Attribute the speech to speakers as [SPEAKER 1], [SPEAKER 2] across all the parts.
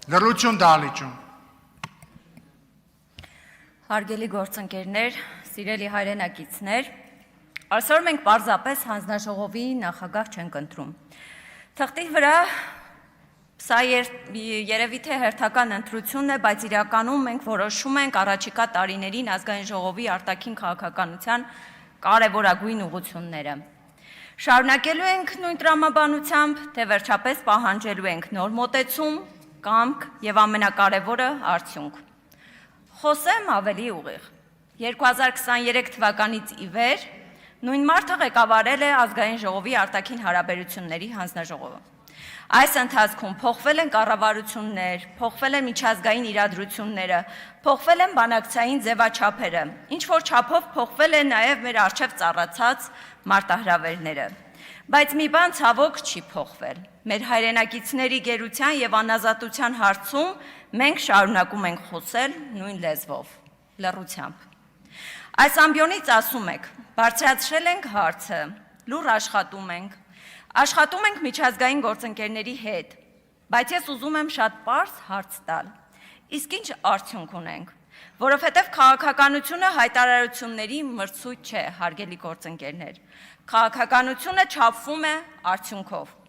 [SPEAKER 1] Լրություն դահլիճում։
[SPEAKER 2] Հարգելի գործընկերներ, սիրելի հայրենակիցներ, այսօր մենք պարզապես հանձնաժողովի նախագահ չենք ընտրում։ Թղթի վրա սա երևի թե հերթական ընտրությունն է, բայց իրականում մենք որոշում ենք առաջիկա տարիներին ազգային ժողովի արտաքին քաղաքականության կարևորագույն ուղղությունները։ Շարունակելու ենք նույն տրամաբանությամբ, թե վերջապես պահանջելու ենք նոր մոտեցում, կամք եւ ամենակարևորը արդյունք։ Խոսեմ ավելի ուղիղ։ 2023 թվականից ի վեր նույն մարդը ղեկավարել է ազգային ժողովի արտաքին հարաբերությունների հանձնաժողովը։ Այս ընթացքում փոխվել են կառավարություններ, փոխվել են միջազգային իրադրությունները, փոխվել են բանակցային ձևաչափերը, ինչ որ չափով փոխվել են նաև մեր առջև ծառացած մարտահրավերները։ Բայց մի բան ցավոք չի փոխվել։ Մեր հայրենակիցների գերության եւ անազատության հարցում մենք շարունակում ենք խոսել նույն լեզվով, լռությամբ։ Այս ամբիոնից ասում եք, բարձրացրել ենք հարցը, լուր աշխատում ենք միջազգային գործընկերների հետ, բայց ես ուզում եմ շատ պարզ հարց տալ։ Իսկ ինչ արդյունք ունենք, որովհետև քաղաքականությունը հայտարարությունների մրցույթ չէ, հարգելի գործընկերներ։ Քաղաքականությունը չափվում է արդյունքով։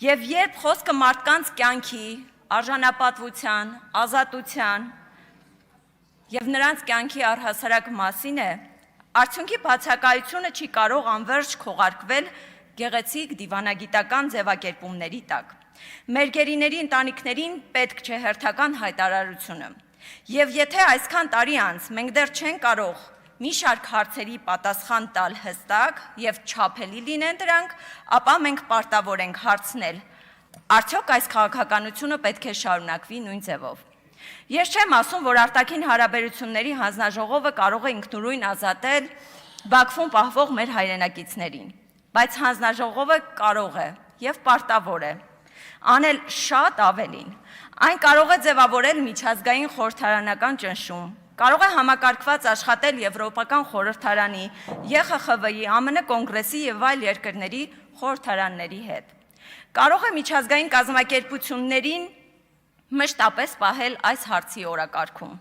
[SPEAKER 2] Եվ երբ խոսքը մարդկանց կյանքի, արժանապատվության, ազատության եւ նրանց կյանքի առհասարակ մասին է, արդյունքի բացակայությունը չի կարող անվերջ քողարկվել գեղեցիկ դիվանագիտական ձևակերպումների տակ։ Մեր գերիների ընտանիքներին պետք չէ հերթական հայտարարությունը։ Եվ եթե այսքան տարի անց մենք դեռ չենք կարող մի շարք հարցերի պատասխան տալ հստակ եւ չափելի լինեն դրանք, ապա մենք պարտավոր ենք հարցնել. արդյոք այս քաղաքականությունը պետք է շարունակվի նույն ձևով։ Ես չեմ ասում, որ արտաքին հարաբերությունների հանձնաժողովը կարող է ինքնուրույն ազատել Բաքվում պահվող մեր հայրենակիցներին, բայց հանձնաժողովը կարող է եւ պարտավոր է անել շատ ավելին։ Այն կարող է ձևավորել միջազգային խորհրդարանական ճնշում, կարող է համակարգված աշխատել Եվրոպական խորհրդարանի, ԵԽԽՎ-ի, ԱՄՆ կոնգրեսի եւ այլ երկրների խորհրդարանների հետ։ Կարող է միջազգային կազմակերպություններին մշտապես պահել այս հարցի օրակարգում։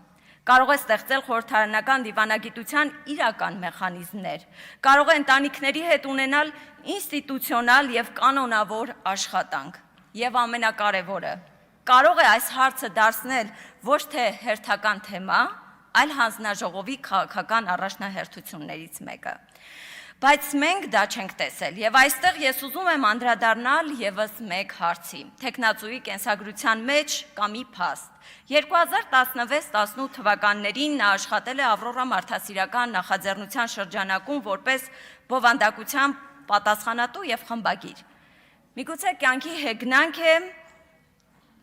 [SPEAKER 2] Կարող է ստեղծել խորհրդարանական դիվանագիտության իրական մեխանիզմներ, կարող է ընտանիքների հետ ունենալ ինստիտուցիոնալ եւ կանոնավոր աշխատանք։ Եվ ամենակարևորը, կարող է այս հարցը դարձնել ոչ թե հերթական թեմա, այլ հանձնաժողովի քաղաքական առաջնահերթություններից մեկը։ Բայց մենք դա չենք տեսել, եւ այստեղ ես ուզում եմ անդրադառնալ եւս մեկ հարցի։ Թեկնածուի կենսագրության մեջ կա մի փաստ։ 2016-18 թվականներին նա աշխատել է Ավրորա մարդասիրական նախաձեռնության շրջանակում որպես բովանդակության պատասխանատու եւ խմբագիր։ Միգուցե կյանքի հեգնանք է,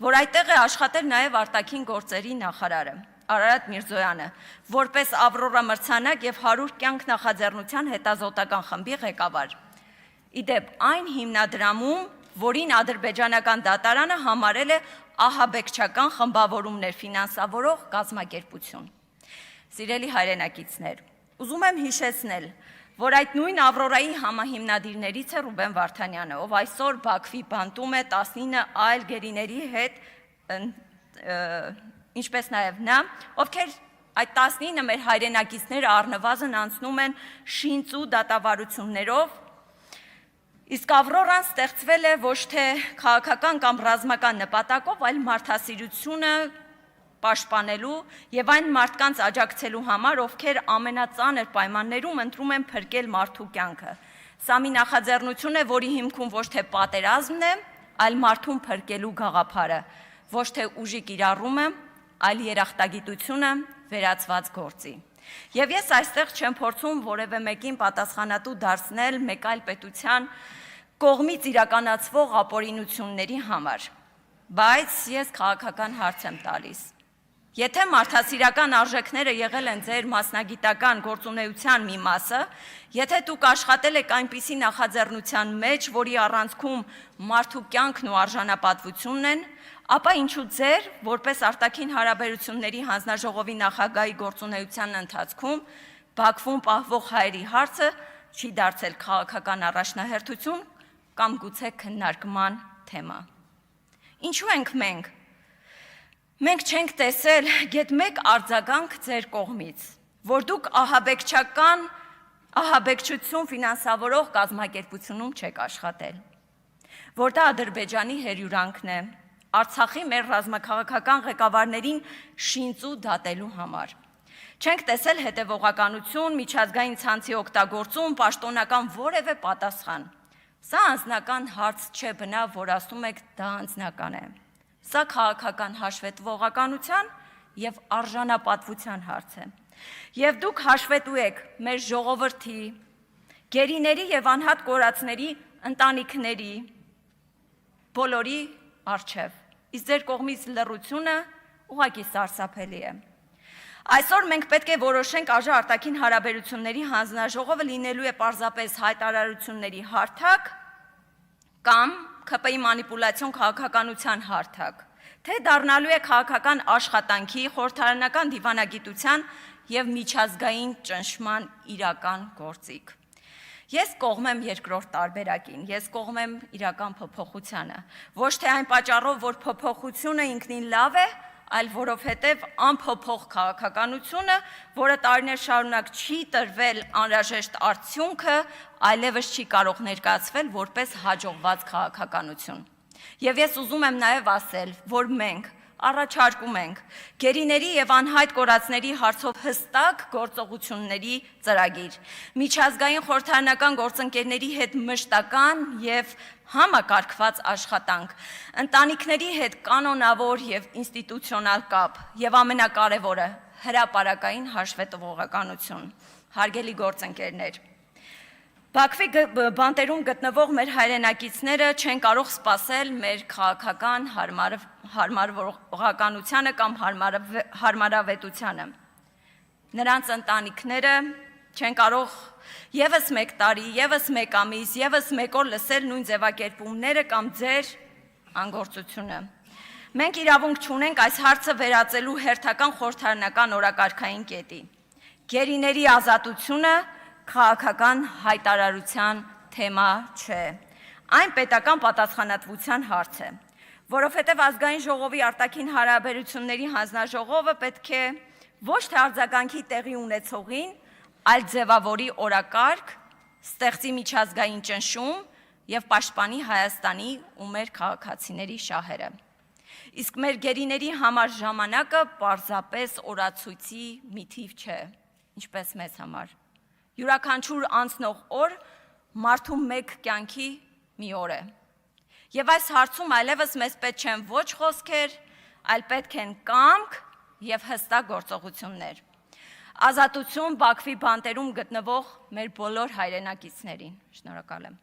[SPEAKER 2] որ այդտեղ է աշխատել նաեւ արտաքին գործերի նախարարը Արարատ Միրզոյանը, որպես Ավրորա մրցանակ եւ 100 կյանք նախաձեռնության հետազոտական խմբի ղեկավար։ Իդեպ այն հիմնադրամում, որին ադրբեջանական դատարանը համարել է ահաբեկչական խմբավորումներ ֆինանսավորող կազմակերպություն։ Սիրելի հայրենակիցներ, ուզում եմ հիշեցնել, որ այդ նույն Ավրորայի համահիմնադիրներից է Ռուբեն Վարդանյանը, ով այսօր Բաքվի բանտում է 19 այլ գերիների հետ, ինչպես նաև նա, ովքեր այդ 19 մեր հայրենակիցները առնվազն անցնում են շինծու դատավարություններով, իսկ Ավրորան ստեղծվել է ոչ թե քաղաքական կամ ռազմական նպատակով, այլ մարդասիրությունը պաշտպանելու եւ այն մարդկանց աջակցելու համար, ովքեր ամենածանր պայմաններում ընտրում են փրկել մարդու կյանքը։ Սա մի նախաձեռնություն է, որի հիմքում ոչ թե պատերազմն է, այլ մարդուն փրկելու գաղափարը, ոչ թե ուժի կիրառումը, այլ երախտագիտությունը վերացված գործի։ Եվ ես այստեղ չեմ փորձում որևէ մեկին պատասխանատու դարձնել մեկ այլ պետության կողմից իրականացվող ապօրինությունների համար, բայց ես քաղաքական հարց եմ տալիս։ Եթե մարդասիրական արժեքները եղել են ձեր մասնագիտական գործունեության մի մասը, եթե դուք աշխատել եք այնպիսի նախաձեռնության մեջ, որի առանցքում մարդու կյանքն ու արժանապատվությունն են, ապա ինչու ձեր, որպես արտաքին հարաբերությունների հանձնաժողովի նախագահի գործունեության ընթացքում Բաքվում պահվող հայերի հարցը չի դարձել քաղաքական առաջնահերթություն կամ գուցե քննարկման թեմա։ Ինչու ենք մենք Մենք չենք տեսել գետ մեկ արձագանք ձեր կողմից, որ դուք ահաբեկչություն ֆինանսավորող կազմակերպությունում չեք աշխատել, որ դա Ադրբեջանի հերյուրանքն է, Արցախի մեր ռազմաքաղաքական ղեկավարներին շինծու դատելու համար։ Չենք տեսել հետևողականություն, միջազգային ցանցի օգտագործում, պաշտոնական որևէ պատասխան։ Սա անձնական հարց չէ, բնավ, որ ասում եք դա անձնական է։ Սա քաղաքական հաշվետվողականության եւ արժանապատվության հարց է։ Եվ դուք հաշվետու եք մեր ժողովրդի, գերիների եւ անհատ կորածների ընտանիքների բոլորի առջև։ Իսկ ձեր կողմից լռությունը ուղղակի սարսափելի է։ Այսօր մենք պետք է որոշենք ԱԺ հարաբերությունների հանձնաժողովը լինելու է պարզապես հայտարարությունների հարթակ կամ ՔՊ-ի մանիպուլյացիոն քաղաքականության հարթակ, թե դառնալու է քաղաքական աշխատանքի, խորհրդարանական դիվանագիտության եւ միջազգային ճնշման իրական գործիք։ Ես կողմ եմ երկրորդ տարբերակին, ես կողմ եմ իրական փոփոխությանը, ոչ թե այն պատճառով, որ փոփոխությունը ինքնին լավ է, այլ որովհետև անփոփոխ քաղաքականությունը, որը տարիներ շարունակ չի տրվել անհրաժեշտ արդյունքը, այլևս չի կարող ներկայացվել որպես հաջողված քաղաքականություն։ Եվ ես ուզում եմ նաև ասել, որ մենք առաջարկում ենք գերիների եւ անհայտ կորածների հարցով հստակ գործողությունների ծրագիր, միջազգային խորհրդարանական գործընկերների հետ մշտական եւ համակարգված աշխատանք, ընտանիքների հետ կանոնավոր եւ ինստիտուցիոնալ կապ եւ ամենակարևորը հրապարակային հաշվետվողականություն։ Հարգելի գործընկերներ, Բաքվի բանտերում գտնվող մեր հայրենակիցները չեն կարող սպասել մեր քաղաքական հարմարվողականությանը կամ հարմարավետությանը։ Նրանց ընտանիքները չեն կարող եւս մեկ տարի, եւս մեկ ամիս, եւս մեկ օր լսել նույն ձևակերպումները կամ ձեր անգործությունը։ Մենք իրավունք չունենք այս հարցը վերածելու հերթական խորհրդարանական օրակարգային կետի։ Գերիների ազատությունը քաղաքական հայտարարության թեմա չէ, այն պետական պատասխանատվության հարց է, որովհետև ազգային ժողովի արտաքին հարաբերությունների հանձնաժողովը պետք է ոչ թե արձագանքի տեղի ունեցողին, այլ ձևավորի օրակարգ, ստեղծի միջազգային ճնշում եւ պաշտպանի Հայաստանի ու մեր քաղաքացիների շահերը։ Իսկ մեր գերիների համար ժամանակը պարզապես օրացույցի մի թիվ չէ, ինչպես մեզ համար։ Յուրաքանչյուր անցնող օր մարդու մեկ կյանքի մի օր է։ Եվ այս հարցում այլևս մեզ պետք չեն ոչ խոսքեր, այլ պետք են կամք եւ հստակ գործողություններ։ Ազատություն Բաքվի բանտերում գտնվող մեր բոլոր հայրենակիցներին։ Շնորհակալ եմ։